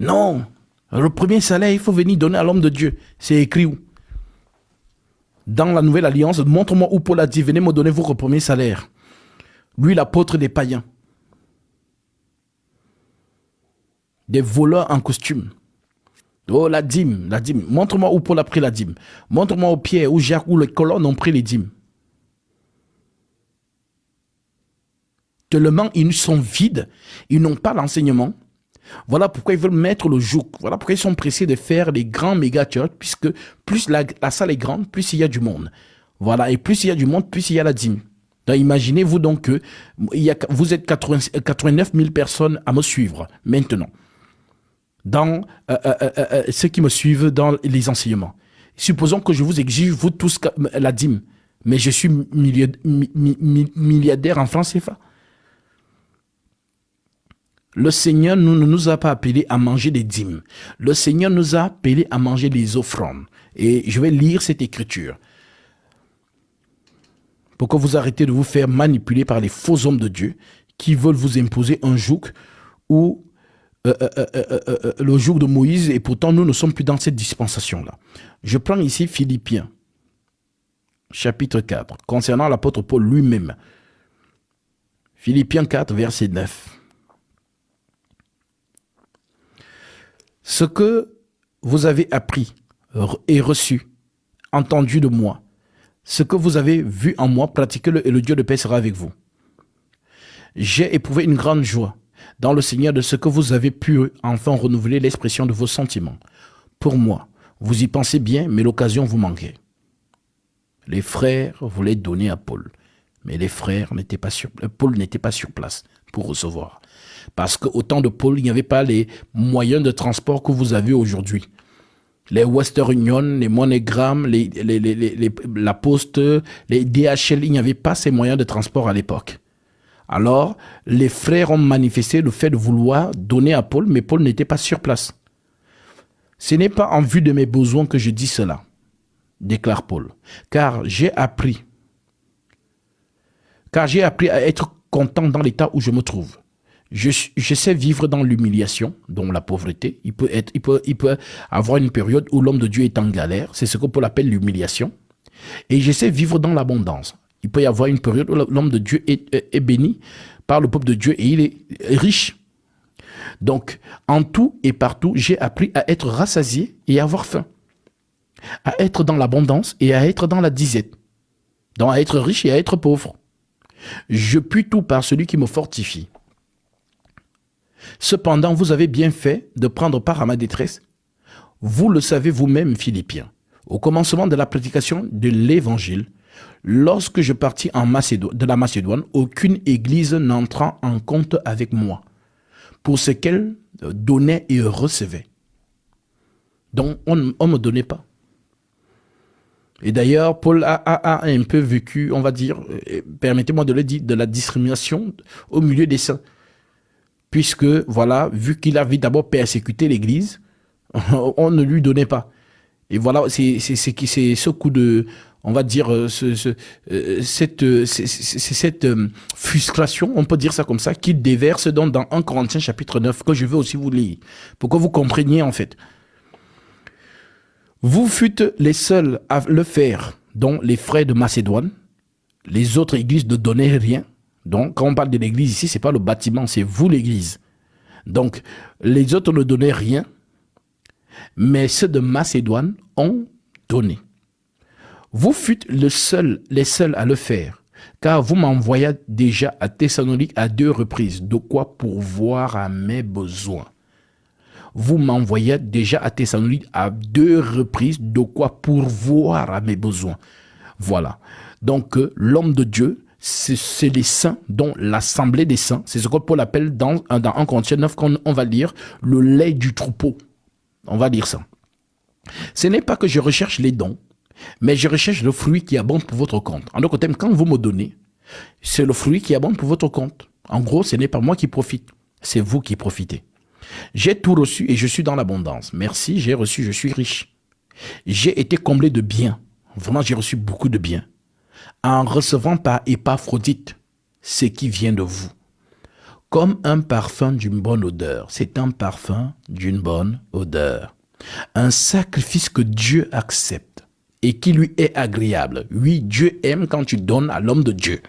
Non, le premier salaire, il faut venir donner à l'homme de Dieu. C'est écrit où? Dans la Nouvelle Alliance, montre-moi où Paul a dit, venez me donner votre premier salaire. Lui, l'apôtre des païens. Des voleurs en costume. Oh, la dîme, la dîme. Montre-moi où Paul a pris la dîme. Montre-moi où Pierre, où Jacques, où les colonnes ont pris les dîmes. Tellement ils sont vides, ils n'ont pas l'enseignement. Voilà pourquoi ils veulent mettre le joug. Voilà pourquoi ils sont pressés de faire les grands méga church, puisque plus la salle est grande, plus il y a du monde. Voilà, et plus il y a du monde, plus il y a la dîme. Donc imaginez-vous donc que vous êtes 89 000 personnes à me suivre maintenant. Dans ceux qui me suivent dans les enseignements. Supposons que je vous exige, vous tous, la dîme. Mais je suis milliardaire en francs CFA. Le Seigneur ne nous a pas appelés à manger des dîmes. Le Seigneur nous a appelés à manger des offrandes. Et je vais lire cette écriture. Pour que vous arrêtez de vous faire manipuler par les faux hommes de Dieu qui veulent vous imposer un joug ou le joug de Moïse. Et pourtant, nous ne sommes plus dans cette dispensation-là. Je prends ici Philippiens, chapitre 4, concernant l'apôtre Paul lui-même. Philippiens 4, verset 9. Ce que vous avez appris et reçu, entendu de moi, ce que vous avez vu en moi, pratiquez-le et le Dieu de paix sera avec vous. J'ai éprouvé une grande joie dans le Seigneur de ce que vous avez pu enfin renouveler l'expression de vos sentiments. Pour moi, vous y pensez bien, mais l'occasion vous manquait. Les frères voulaient donner à Paul, mais les frères n'étaient pas sur place. Paul n'était pas sur place pour recevoir. Parce qu'au temps de Paul, il n'y avait pas les moyens de transport que vous avez aujourd'hui. Les Western Union, les MoneyGram, la Poste, les DHL, il n'y avait pas ces moyens de transport à l'époque. Alors, les frères ont manifesté le fait de vouloir donner à Paul, mais Paul n'était pas sur place. Ce n'est pas en vue de mes besoins que je dis cela, déclare Paul, car j'ai appris à être content dans l'état où je me trouve. Je sais vivre dans l'humiliation, dont la pauvreté. Il peut avoir une période où l'homme de Dieu est en galère. C'est ce que Paul appelle l'humiliation. Et je sais vivre dans l'abondance. Il peut y avoir une période où l'homme de Dieu est béni par le peuple de Dieu et il est riche. Donc, en tout et partout, j'ai appris à être rassasié et à avoir faim. À être dans l'abondance et à être dans la disette. Donc, à être riche et à être pauvre. Je puis tout par celui qui me fortifie. Cependant, vous avez bien fait de prendre part à ma détresse. Vous le savez vous-même, Philippiens. Au commencement de la prédication de l'Évangile, lorsque je partis de la Macédoine, aucune église n'entra en compte avec moi pour ce qu'elle donnait et recevait. Donc, on ne me donnait pas. Et d'ailleurs, Paul a un peu vécu, on va dire, permettez-moi de le dire, de la discrimination au milieu des saints. Puisque, voilà, vu qu'il avait d'abord persécuté l'Église, on ne lui donnait pas. Et voilà, c'est ce coup de, on va dire, cette frustration, on peut dire ça comme ça, qu'il déverse dans 1 Corinthiens chapitre 9, que je veux aussi vous lire, pour que vous compreniez en fait. Vous fûtes les seuls à le faire, dont les frères de Macédoine. Les autres églises ne donnaient rien. Donc, quand on parle de l'église ici, ce n'est pas le bâtiment, c'est vous l'église. Donc, les autres ne donnaient rien, mais ceux de Macédoine ont donné. Vous fûtes les seuls à le faire, car vous m'envoyez déjà à Thessalonique à 2 reprises, de quoi pourvoir à mes besoins. Vous m'envoyez déjà à Thessalonique à 2 reprises, de quoi pourvoir à mes besoins. Voilà. Donc, l'homme de Dieu, c'est les saints, dont l'assemblée des saints. C'est ce que Paul appelle dans 1 Corinthiens 9, qu'on va lire, le lait du troupeau. On va lire ça. Ce n'est pas que je recherche les dons, mais je recherche le fruit qui abonde pour votre compte. En d'autres termes, quand vous me donnez, c'est le fruit qui abonde pour votre compte. En gros, ce n'est pas moi qui profite, c'est vous qui profitez. J'ai tout reçu et je suis dans l'abondance. Merci, j'ai reçu, je suis riche. J'ai été comblé de biens. Vraiment, j'ai reçu beaucoup de biens. En recevant par Épaphrodite ce qui vient de vous. comme un parfum d'une bonne odeur. C'est un parfum d'une bonne odeur. Un sacrifice que Dieu accepte et qui lui est agréable. Oui, Dieu aime quand tu donnes à l'homme de Dieu.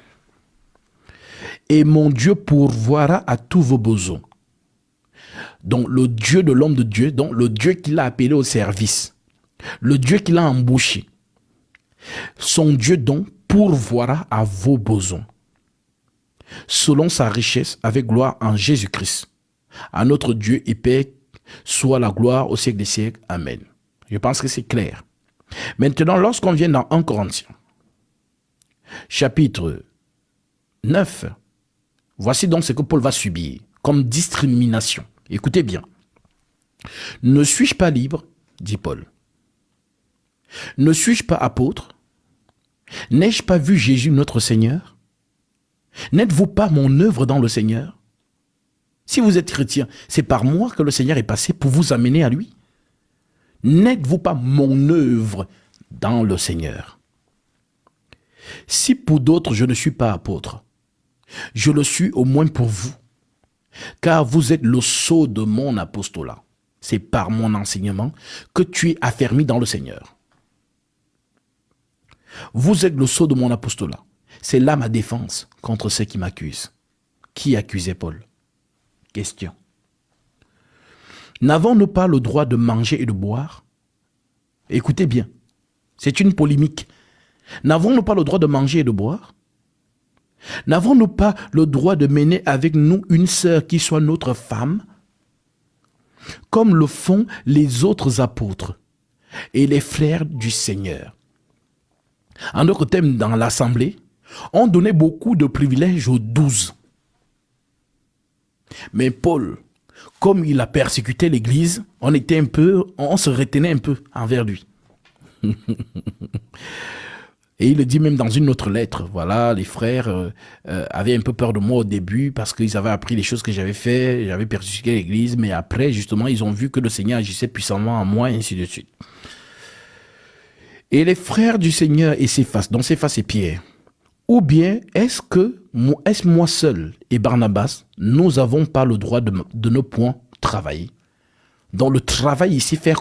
Et mon Dieu pourvoira à tous vos besoins. Donc le Dieu de l'homme de Dieu, donc le Dieu qu'il a appelé au service, le Dieu qu'il a embauché, son Dieu donc pourvoira à vos besoins, selon sa richesse avec gloire en Jésus-Christ. À notre Dieu et Père soit la gloire au siècle des siècles. Amen. Je pense que c'est clair. Maintenant, lorsqu'on vient dans 1 Corinthiens, chapitre 9, voici donc ce que Paul va subir comme discrimination. Écoutez bien. Ne suis-je pas libre, dit Paul? Ne suis-je pas apôtre? N'ai-je pas vu Jésus notre Seigneur? N'êtes-vous pas mon œuvre dans le Seigneur? Si vous êtes chrétien, c'est par moi que le Seigneur est passé pour vous amener à lui. N'êtes-vous pas mon œuvre dans le Seigneur? Si pour d'autres je ne suis pas apôtre, je le suis au moins pour vous, car vous êtes le sceau de mon apostolat. C'est par mon enseignement que tu es affermi dans le Seigneur. Vous êtes le sceau de mon apostolat. C'est là ma défense contre ceux qui m'accusent. Qui accusait Paul? Question. N'avons-nous pas le droit de manger et de boire? Écoutez bien, c'est une polémique. N'avons-nous pas le droit de manger et de boire? N'avons-nous pas le droit de mener avec nous une sœur qui soit notre femme, comme le font les autres apôtres et les frères du Seigneur? En d'autres termes, dans l'assemblée, on donnait beaucoup de privilèges aux 12. Mais Paul, comme il a persécuté l'église, on se retenait un peu envers lui. Et il le dit même dans une autre lettre. Voilà, les frères avaient un peu peur de moi au début parce qu'ils avaient appris les choses que j'avais fait, j'avais persécuté l'église, mais après, justement, ils ont vu que le Seigneur agissait puissamment en moi, et ainsi de suite. Et les frères du Seigneur et Céphas, dont Céphas et Pierre, ou bien est-ce moi seul et Barnabas, nous n'avons pas le droit de ne point travailler? Donc le travail ici fait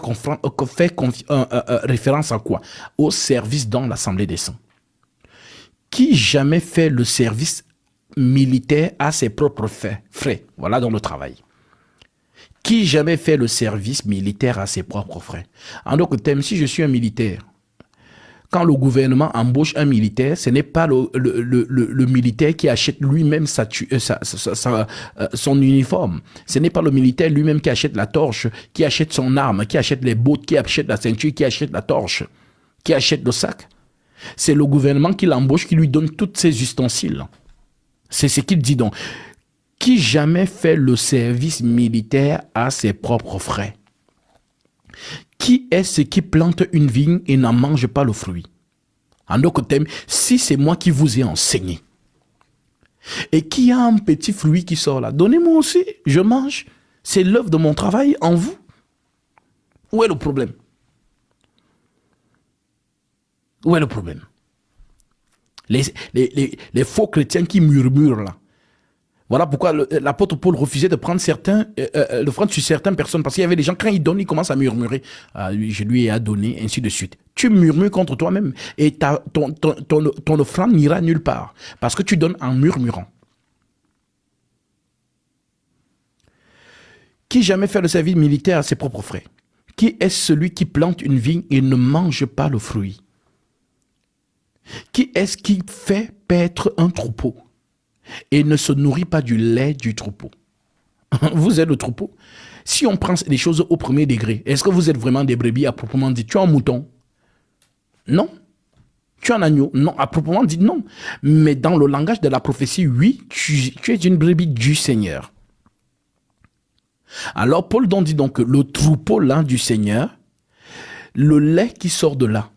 référence à quoi? Au service dans l'Assemblée des saints. Qui jamais fait le service militaire à ses propres frais? Voilà dans le travail. Qui jamais fait le service militaire à ses propres frais? En d'autres termes, si je suis un militaire, quand le gouvernement embauche un militaire, ce n'est pas le militaire qui achète lui-même son uniforme. Ce n'est pas le militaire lui-même qui achète la torche, qui achète son arme, qui achète les bottes, qui achète la ceinture, qui achète la torche, qui achète le sac. C'est le gouvernement qui l'embauche, qui lui donne tous ses ustensiles. C'est ce qu'il dit donc. Qui jamais fait le service militaire à ses propres frais? Qui est-ce qui plante une vigne et n'en mange pas le fruit? En d'autres termes, si c'est moi qui vous ai enseigné, et qui a un petit fruit qui sort là, donnez-moi aussi, je mange. C'est l'œuvre de mon travail en vous. Où est le problème? Où est le problème? Les faux chrétiens qui murmurent là. Voilà pourquoi l'apôtre Paul refusait de prendre le prendre sur certaines personnes, parce qu'il y avait des gens, quand ils donnent, ils commencent à murmurer. Je lui ai donné, ainsi de suite. Tu murmures contre toi-même et ton offrande n'ira nulle part, parce que tu donnes en murmurant. Qui jamais fait le service militaire à ses propres frais? Qui est celui qui plante une vigne et ne mange pas le fruit? Qui est-ce qui fait paître un troupeau et ne se nourrit pas du lait du troupeau? Vous êtes le troupeau. Si on prend les choses au premier degré, est-ce que vous êtes vraiment des brebis à proprement dit? Tu es un mouton? Non. Tu es un agneau? Non, à proprement dit non. Mais dans le langage de la prophétie, oui, tu es une brebis du Seigneur. Alors Paul dit donc que le troupeau là du Seigneur, le lait qui sort de là,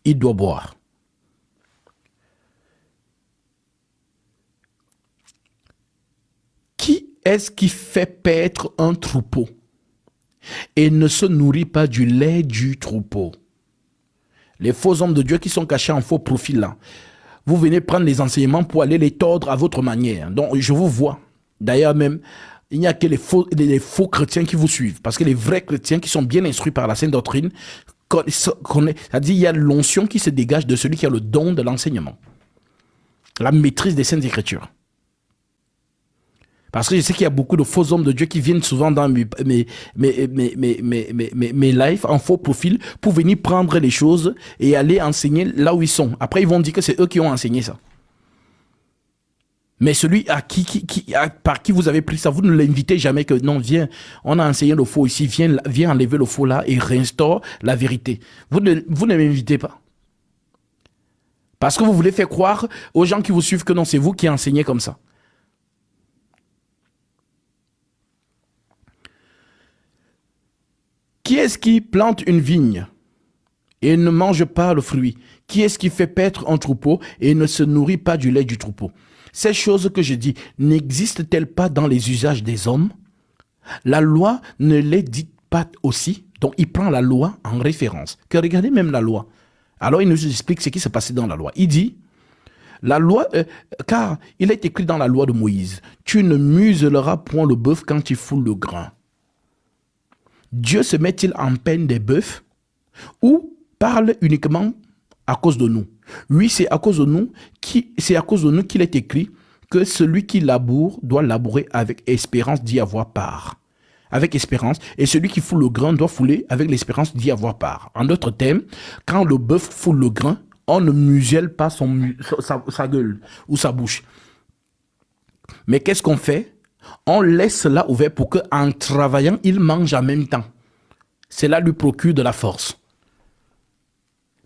il doit boire. Qui est-ce qui fait paître un troupeau et ne se nourrit pas du lait du troupeau? Les faux hommes de Dieu qui sont cachés en faux profil là. Vous venez prendre les enseignements pour aller les tordre à votre manière. Donc je vous vois. D'ailleurs même, il n'y a que les faux chrétiens qui vous suivent. Parce que les vrais chrétiens qui sont bien instruits par la sainte doctrine, c'est-à-dire il y a l'onction qui se dégage de celui qui a le don de l'enseignement. La maîtrise des saintes écritures. Parce que je sais qu'il y a beaucoup de faux hommes de Dieu qui viennent souvent dans mes lives en faux profil pour venir prendre les choses et aller enseigner là où ils sont. Après, ils vont dire que c'est eux qui ont enseigné ça. Mais celui par qui vous avez pris ça, vous ne l'invitez jamais que non, viens, on a enseigné le faux ici, viens enlever le faux là et restaure la vérité. Vous ne m'invitez pas. Parce que vous voulez faire croire aux gens qui vous suivent que non, c'est vous qui enseignez comme ça. Qui est-ce qui plante une vigne et ne mange pas le fruit? Qui est-ce qui fait paître un troupeau et ne se nourrit pas du lait du troupeau? Ces choses que je dis n'existent-elles pas dans les usages des hommes? La loi ne les dit pas aussi? Donc il prend la loi en référence. Que regardez même la loi. Alors il nous explique ce qui s'est passé dans la loi. Il dit, la loi, car il est écrit dans la loi de Moïse, tu ne museleras point le bœuf quand il foule le grain. Dieu se met-il en peine des bœufs ou parle uniquement à cause de nous? Oui, c'est à cause de nous qu'il est écrit que celui qui laboure doit labourer avec espérance d'y avoir part. Avec espérance, et celui qui foule le grain doit fouler avec l'espérance d'y avoir part. En d'autres termes, quand le bœuf foule le grain, on ne muselle pas sa gueule ou sa bouche. Mais qu'est-ce qu'on fait? On laisse cela ouvert pour qu'en travaillant, il mange en même temps. Cela lui procure de la force.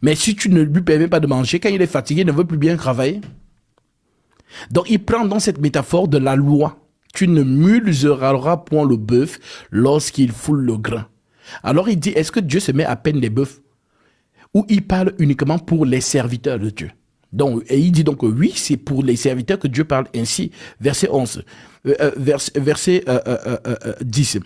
Mais si tu ne lui permets pas de manger, quand il est fatigué, il ne veut plus bien travailler. Donc il prend dans cette métaphore de la loi. Tu ne museras point le bœuf lorsqu'il foule le grain. Alors il dit, est-ce que Dieu se met à peine les bœufs? Ou il parle uniquement pour les serviteurs de Dieu? Donc, et il dit donc oui, c'est pour les serviteurs que Dieu parle ainsi. Verset 11, verset 10.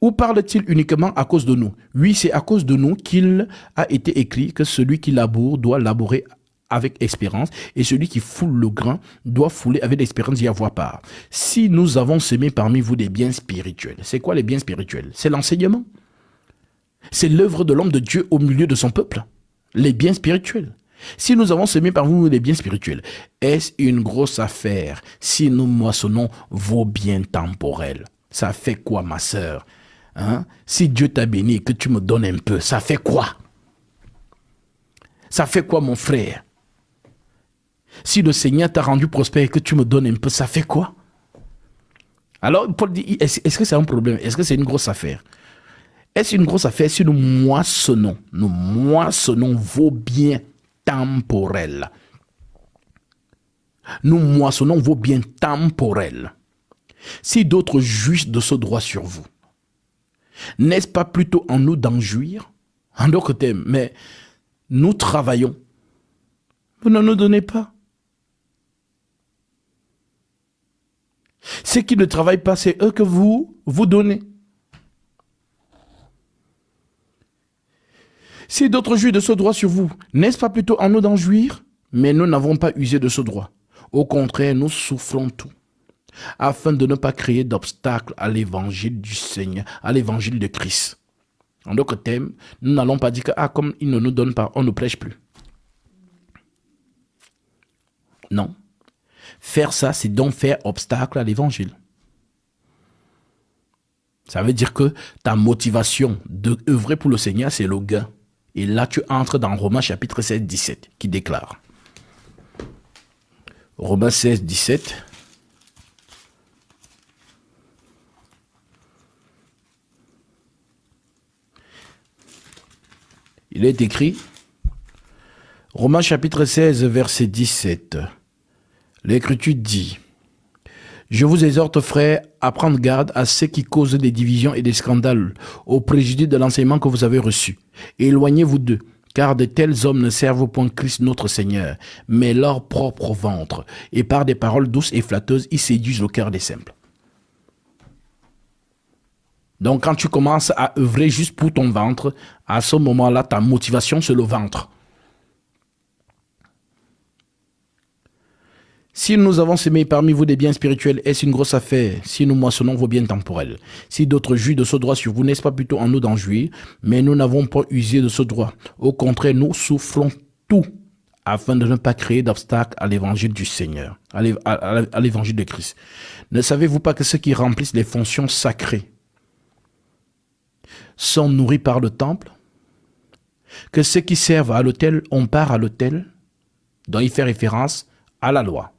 Ou parle-t-il uniquement à cause de nous? Oui, c'est à cause de nous qu'il a été écrit que celui qui laboure doit labourer avec espérance, et celui qui foule le grain doit fouler avec l'espérance d'y avoir part. Si nous avons semé parmi vous des biens spirituels, c'est quoi les biens spirituels? C'est l'enseignement. C'est l'œuvre de l'homme de Dieu au milieu de son peuple. Les biens spirituels. Si nous avons semé par vous des biens spirituels, est-ce une grosse affaire si nous moissonnons vos biens temporels? Ça fait quoi, ma sœur? Si Dieu t'a béni et que tu me donnes un peu, ça fait quoi? Ça fait quoi, mon frère? Si le Seigneur t'a rendu prospère et que tu me donnes un peu, ça fait quoi? Alors, Paul dit, est-ce que c'est un problème? Est-ce que c'est une grosse affaire? Est-ce une grosse affaire si nous moissonnons vos biens temporels? Nous moissonnons vos biens temporels. Si d'autres jouissent de ce droit sur vous, n'est-ce pas plutôt en nous d'en jouir? En d'autres termes, mais nous travaillons. Vous ne nous donnez pas. Ceux qui ne travaillent pas, c'est eux que vous donnez. Si d'autres jouissent de ce droit sur vous, n'est-ce pas plutôt en nous d'en jouir? Mais nous n'avons pas usé de ce droit. Au contraire, nous souffrons tout, afin de ne pas créer d'obstacle à l'évangile du Seigneur, à l'évangile de Christ. En d'autres termes, nous n'allons pas dire que comme il ne nous donne pas, on ne prêche plus. Non. Faire ça, c'est donc faire obstacle à l'évangile. Ça veut dire que ta motivation de œuvrer pour le Seigneur, c'est le gain. Et là, tu entres dans Romains chapitre 16, 17, qui déclare. Romains 16, 17. Il est écrit, Romains chapitre 16, verset 17. L'Écriture dit, « Je vous exhorte, frères, à prendre garde à ceux qui causent des divisions et des scandales au préjudice de l'enseignement que vous avez reçu. Éloignez-vous d'eux, car de tels hommes ne servent point Christ notre Seigneur, mais leur propre ventre, et par des paroles douces et flatteuses, ils séduisent le cœur des simples. » Donc quand tu commences à œuvrer juste pour ton ventre, à ce moment-là, ta motivation, c'est le ventre. Si nous avons semé parmi vous des biens spirituels, est-ce une grosse affaire si nous moissonnons vos biens temporels? Si d'autres jouissent de ce droit sur vous, n'est-ce pas plutôt en nous d'en jouir? Mais nous n'avons pas usé de ce droit. Au contraire, nous souffrons tout afin de ne pas créer d'obstacle à l'évangile du Seigneur, à l'évangile de Christ. Ne savez-vous pas que ceux qui remplissent les fonctions sacrées sont nourris par le temple? Que ceux qui servent à l'autel ont part à l'autel, dont il fait référence à la loi.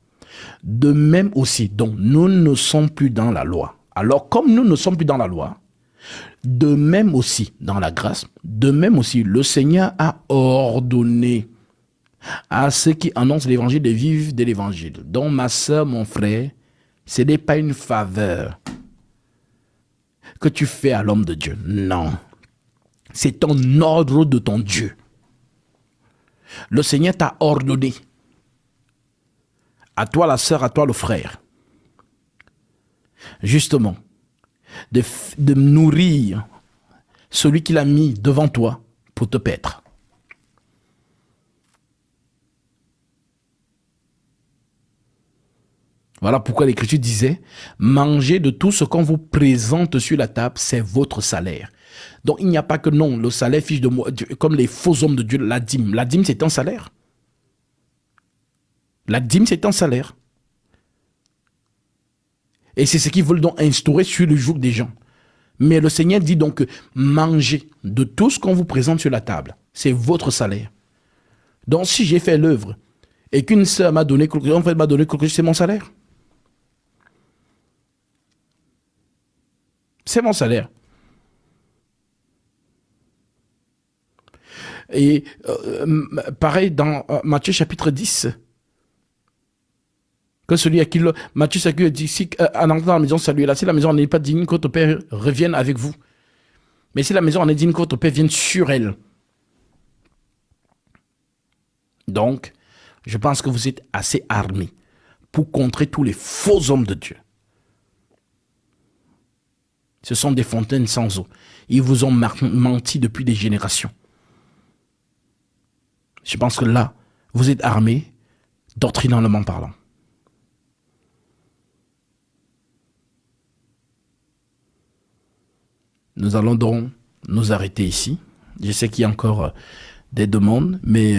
De même aussi, donc nous ne sommes plus dans la loi. Alors comme nous ne sommes plus dans la loi, de même aussi dans la grâce, de même aussi le Seigneur a ordonné à ceux qui annoncent l'évangile de vivre de l'évangile. Donc ma soeur, mon frère, ce n'est pas une faveur que tu fais à l'homme de Dieu. Non. C'est ton ordre de ton Dieu. Le Seigneur t'a ordonné. À toi la sœur, à toi le frère. Justement, de nourrir celui qu'il a mis devant toi pour te paître. Voilà pourquoi l'Écriture disait, mangez de tout ce qu'on vous présente sur la table, c'est votre salaire. Donc il n'y a pas que non, le salaire fiche de moi, comme les faux hommes de Dieu, la dîme. La dîme c'est un salaire. La dîme c'est un salaire. Et c'est ce qu'ils veulent donc instaurer sur le joug des gens. Mais le Seigneur dit donc, mangez de tout ce qu'on vous présente sur la table. C'est votre salaire. Donc si j'ai fait l'œuvre et qu'une sœur m'a donné quelque chose, c'est mon salaire. C'est mon salaire. Et pareil dans Matthieu chapitre 10. Que celui à qui Matthieu s'accueille dit, si en entrant dans la maison, saluez-la. Si la maison n'est pas digne, que votre Père revienne avec vous. Mais si la maison en est digne, que votre Père vienne sur elle. Donc, je pense que vous êtes assez armés pour contrer tous les faux hommes de Dieu. Ce sont des fontaines sans eau. Ils vous ont menti depuis des générations. Je pense que là, vous êtes armés, doctrinalement parlant. Nous allons donc nous arrêter ici. Je sais qu'il y a encore des demandes, mais